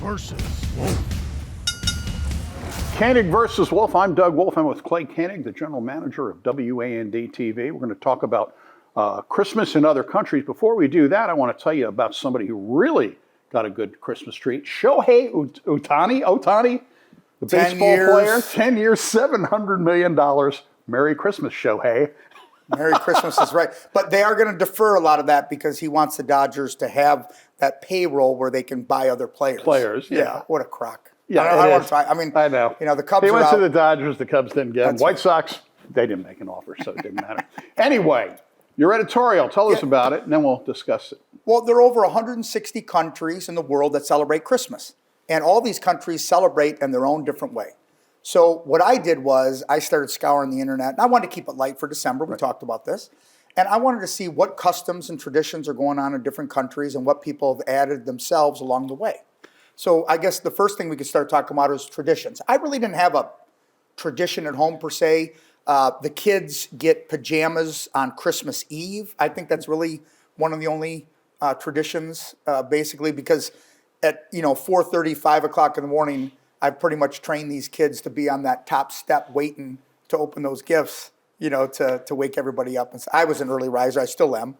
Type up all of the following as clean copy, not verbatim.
versus Wolfe. Koenig versus Wolfe. I'm Doug Wolfe. I'm with Clay Koenig, the general manager of WAND TV. We're going to talk about Christmas in other countries. Before we do that, I want to tell you about somebody who really got a good Christmas treat. Shohei Ohtani, the baseball player, 10 years, $700 million. Merry Christmas, Shohei. Merry Christmas is right. But they are going to defer a lot of that because he wants the Dodgers to have that payroll where they can buy other players. Yeah. What a crock. Yeah, I know. You know, the Cubs He went are to out. the Dodgers. The Cubs didn't get him. That's White right. Sox, they didn't make an offer, so it didn't matter. Anyway, your editorial. Tell us about it, and then we'll discuss it. Well, there are over 160 countries in the world that celebrate Christmas. And all these countries celebrate in their own different way. So what I did was I started scouring the internet. And I wanted to keep it light for December. We talked about this. And I wanted to see what customs and traditions are going on in different countries and what people have added themselves along the way. So I guess the first thing we could start talking about is traditions. I really didn't have a tradition at home per se. The kids get pajamas on Christmas Eve. I think that's really one of the only traditions, basically, because at 4:30, 5 o'clock in the morning, I've pretty much trained these kids to be on that top step waiting to open those gifts, to wake everybody up. And I was an early riser. I still am.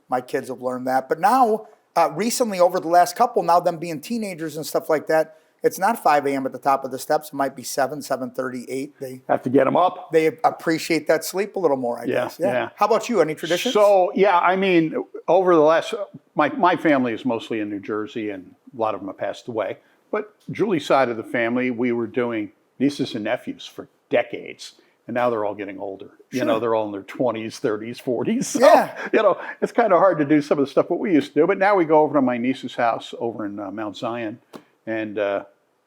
My kids have learned that. But now, recently, over the last couple, now them being teenagers and stuff like that, it's not 5 a.m. at the top of the steps. It might be 7, 7:30, 8. They Have to get them up. They appreciate that sleep a little more, I guess. Yeah. How about you? Any traditions? So, I mean, over the last, my family is mostly in New Jersey, and a lot of them have passed away. But Julie's side of the family, we were doing nieces and nephews for decades. And now they're all getting older. Sure. They're all in their 20s, 30s, 40s. So, it's kind of hard to do some of the stuff that we used to do. But now we go over to my niece's house over in Mount Zion. And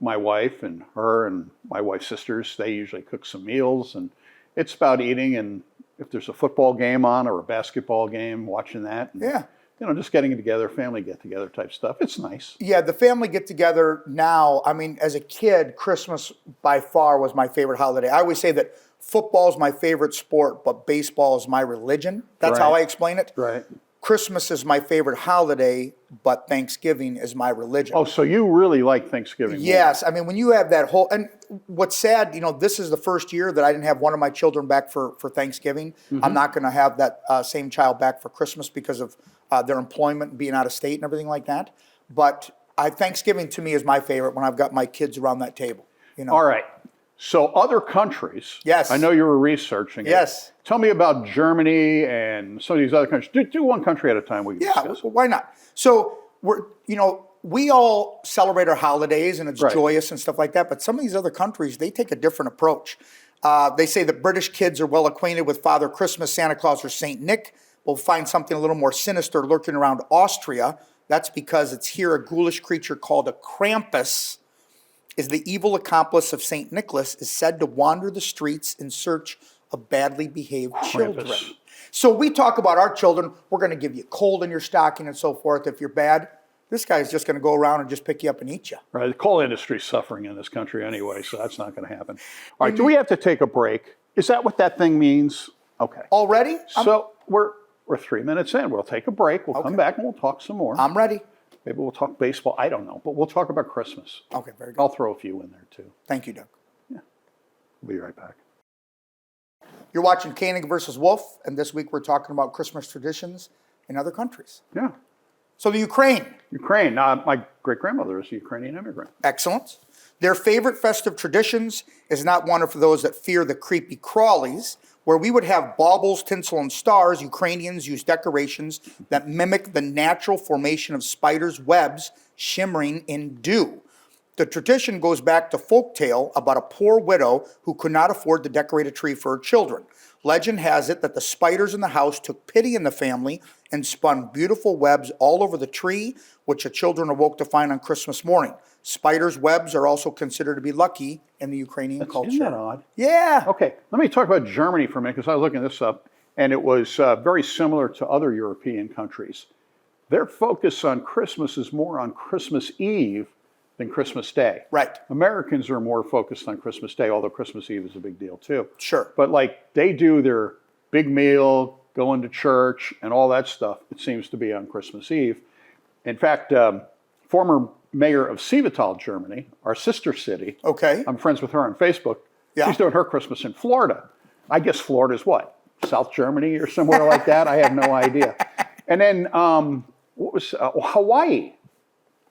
my wife and her and my wife's sisters, they usually cook some meals. And it's about eating. And if there's a football game on or a basketball game, watching that. And, just getting together, family get-together type stuff. It's nice. Yeah, the family get-together now, I mean, as a kid, Christmas by far was my favorite holiday. I always say that football is my favorite sport, but baseball is my religion. That's how I explain it. Right. Christmas is my favorite holiday, but Thanksgiving is my religion. Oh, so you really like Thanksgiving? Yes. I mean, when you have that whole, and what's sad, this is the first year that I didn't have one of my children back for Thanksgiving. Mm-hmm. I'm not going to have that same child back for Christmas because of their employment and being out of state and everything like that. But Thanksgiving to me is my favorite when I've got my kids around that table. All right. So other countries. Yes. I know you were researching it. Yes. Tell me about Germany and some of these other countries. Do one country at a time. We can discuss. Well, why not? So we all celebrate our holidays and it's joyous and stuff like that. But some of these other countries, they take a different approach. They say that British kids are well acquainted with Father Christmas, Santa Claus, or Saint Nick. We'll find something a little more sinister lurking around Austria. That's because it's here a ghoulish creature called a Krampus is the evil accomplice of St. Nicholas, is said to wander the streets in search of badly behaved children. Krampus. So we talk about our children. We're going to give you coal in your stocking and so forth if you're bad. This guy's just going to go around and just pick you up and eat you. Right. The coal industry's suffering in this country anyway, so that's not going to happen. All right. Do we have to take a break? Is that what that thing means? Okay. Already? So we're 3 minutes in. We'll take a break. We'll come back and we'll talk some more. I'm ready. Maybe we'll talk baseball. I don't know. But we'll talk about Christmas. Okay, very good. I'll throw a few in there, too. Thank you, Doug. Yeah. We'll be right back. You're watching Koenig versus Wolfe, and this week we're talking about Christmas traditions in other countries. Yeah. So the Ukraine. My great-grandmother is a Ukrainian immigrant. Excellent. Their favorite festive traditions is not one for those that fear the creepy crawlies. Where we would have baubles, tinsel, and stars, Ukrainians use decorations that mimic the natural formation of spiders' webs shimmering in dew. The tradition goes back to folktale about a poor widow who could not afford to decorate a tree for her children. Legend has it that the spiders in the house took pity in the family and spun beautiful webs all over the tree, which the children awoke to find on Christmas morning. Spiders' webs are also considered to be lucky in the Ukrainian culture. Isn't that odd? Yeah. Okay, let me talk about Germany for a minute, because I was looking this up, and it was very similar to other European countries. Their focus on Christmas is more on Christmas Eve than Christmas Day. Right. Americans are more focused on Christmas Day, although Christmas Eve is a big deal too. Sure. But they do their big meal, going to church, and all that stuff, it seems to be on Christmas Eve. In fact, former mayor of Sievetal, Germany, our sister city. Okay. I'm friends with her on Facebook. Yeah. She's doing her Christmas in Florida. I guess Florida's what? South Germany or somewhere like that? I have no idea. And then what was Hawaii,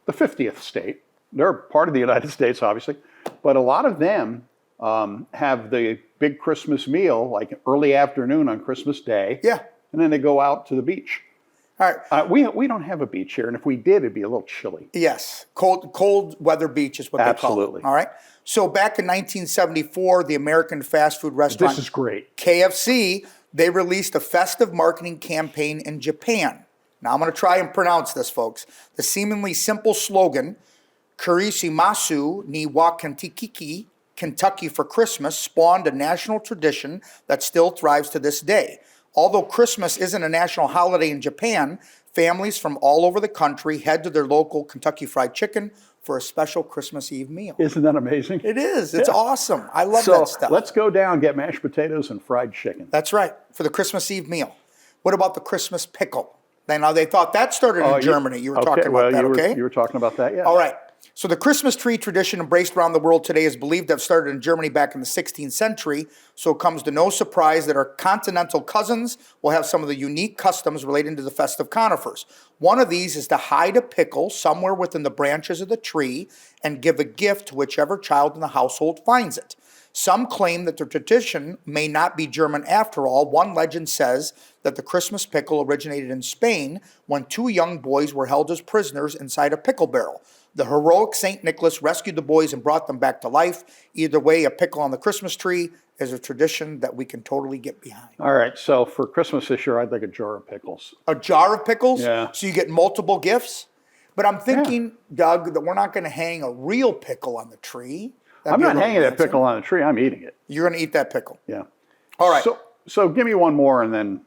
the 50th state. They're part of the United States, obviously. But a lot of them have the big Christmas meal, like early afternoon on Christmas Day. Yeah. And then they go out to the beach. All right. We don't have a beach here, and if we did, it'd be a little chilly. Yes. Cold weather beach is what they call it. Absolutely. All right. So back in 1974, the American fast food restaurant This is great. KFC, they released a festive marketing campaign in Japan. Now I'm going to try and pronounce this, folks. The seemingly simple slogan, Kurisimasu ni wa Kentucky, Kentucky for Christmas, spawned a national tradition that still thrives to this day. Although Christmas isn't a national holiday in Japan, families from all over the country head to their local Kentucky Fried Chicken for a special Christmas Eve meal. Isn't that amazing? It is. It's awesome. I love that stuff. Let's go down, get mashed potatoes and fried chicken. That's right, for the Christmas Eve meal. What about the Christmas pickle? Now, they thought that started in Germany. You were talking about that, okay? You were talking about that, yeah. All right. So the Christmas tree tradition embraced around the world today is believed to have started in Germany back in the 16th century. So it comes to no surprise that our continental cousins will have some of the unique customs relating to the festive conifers. One of these is to hide a pickle somewhere within the branches of the tree and give a gift to whichever child in the household finds it. Some claim that the tradition may not be German after all. One legend says that the Christmas pickle originated in Spain when two young boys were held as prisoners inside a pickle barrel. The heroic St. Nicholas rescued the boys and brought them back to life. Either way, a pickle on the Christmas tree is a tradition that we can totally get behind. All right, so for Christmas this year, I'd like a jar of pickles. A jar of pickles? Yeah. So you get multiple gifts? But I'm thinking, Doug, that we're not going to hang a real pickle on the tree. I'm not hanging that pickle on a tree. I'm eating it. You're going to eat that pickle? Yeah. All right. So give me one more and then...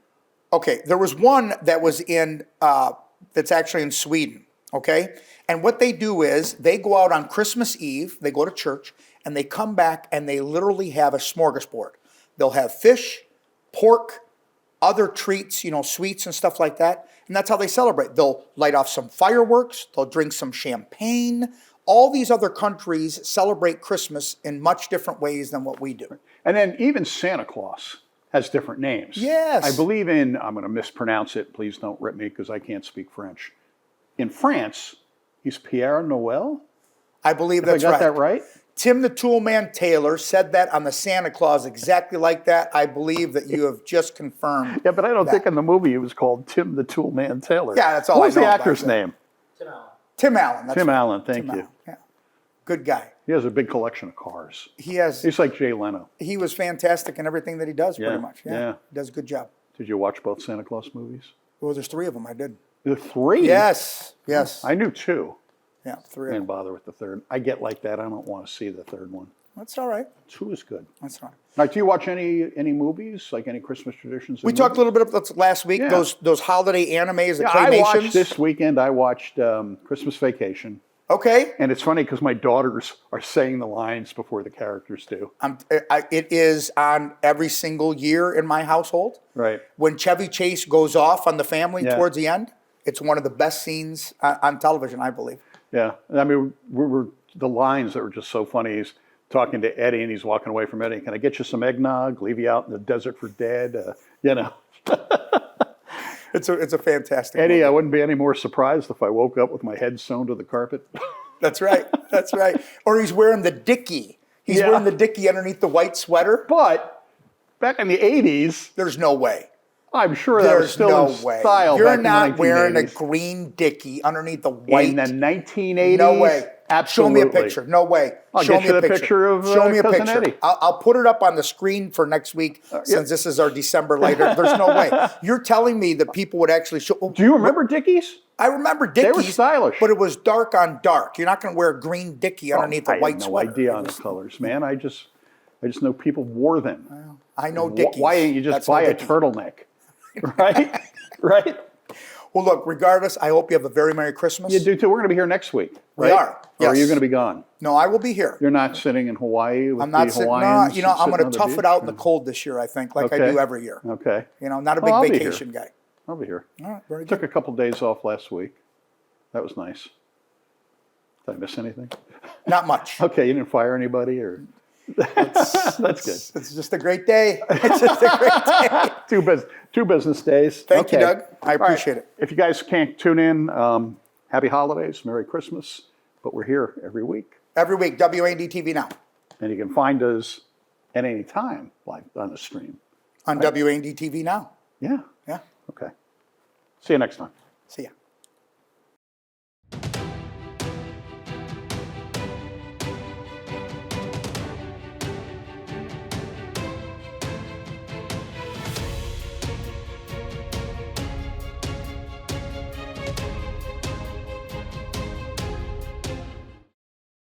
Okay, there was one that was in, that's actually in Sweden, okay? And what they do is they go out on Christmas Eve, they go to church, and they come back and they literally have a smorgasbord. They'll have fish, pork, other treats, sweets and stuff like that. And that's how they celebrate. They'll light off some fireworks, they'll drink some champagne. All these other countries celebrate Christmas in much different ways than what we do. And then even Santa Claus has different names. Yes. I believe in, I'm going to mispronounce it, please don't rip me because I can't speak French. In France, he's Pierre Noel? I believe that's right. I got that right? Tim the Toolman Taylor said that on the Santa Claus exactly like that. I believe that you have just confirmed. Yeah, but I don't think in the movie he was called Tim the Toolman Taylor. Yeah, that's all What I was know the about actor's that. name? Tim Allen. That's Tim right. Allen, thank Tim you. Allen, yeah. Good guy. He has a big collection of cars. He has. He's like Jay Leno. He was fantastic in everything that he does, Yeah, pretty much. yeah. He does a good job. Did you watch both Santa Claus movies? Well, there's three of them. I did. The three? Yes. I knew two. Yeah, three I of didn't them. bother with the third. I get like that. I don't want to see the third one. That's all right. Two is good. That's all right. Now, do you watch any movies, like any Christmas traditions? We talked a little bit about this last week. Yeah. Those holiday animes, the Yeah, claymations. I watched this weekend. I watched Christmas Vacation. Okay. And it's funny because my daughters are saying the lines before the characters do. It is on every single year in my household. Right. When Chevy Chase goes off on the family Yeah. towards the end, it's one of the best scenes on television, I believe. Yeah. I mean, we're the lines that were just so funny. He's talking to Eddie and he's walking away from Eddie. Can I get you some eggnog? Leave you out in the desert for dead? It's a fantastic Eddie, movie. I wouldn't be any more surprised if I woke up with my head sewn to the carpet. That's right. That's right. Or he's wearing the dickie. He's wearing the dickie underneath the white sweater. But back in the 80s, There's no way. I'm sure that was There's still no in way. style You're back in the 1980s. not wearing a green dickie underneath the white. In the 1980s? No way. Absolutely. Show me a picture. No way. I'll Show get me you a the picture. picture of Show me a Cousin picture. Eddie. I'll put it up on the screen for next week since this is our December later. There's no way. You're telling me that people would actually show. Do you remember Dickies? I remember dickies. They were stylish. But it was dark on dark. You're not going to wear a green dickie underneath a white I have no sweater. idea on the colors, man. I just know people wore them. I know dickies. Why didn't you just That's buy no a dickie. turtleneck? Right? Right? Well, look, regardless, I hope you have a very Merry Christmas. You do too. We're going to be here next week. We right? are, Or are yes. you going to be gone? No, I will be here. You're not sitting in Hawaii with I'm not the sitting. No, Hawaiians? I'm sitting going on to the tough it beach? out in the cold this year, I think, like I Okay. do every year. Okay. Not a big I'll be vacation guy. I'll be here. All right, very Took good. a couple days off last week. That was nice. Did I miss anything? Not much. Okay, you didn't fire anybody, or that's good. It's just a great day. It's just a great day. Two business days. Thank you, Okay. Doug. I appreciate it. If you guys can't tune in, happy holidays, Merry Christmas. But we're here every week. Every week, WAND TV Now. And you can find us at any time, like on the stream. On WAND TV Now. Yeah. Yeah. Okay. See you next time. See ya.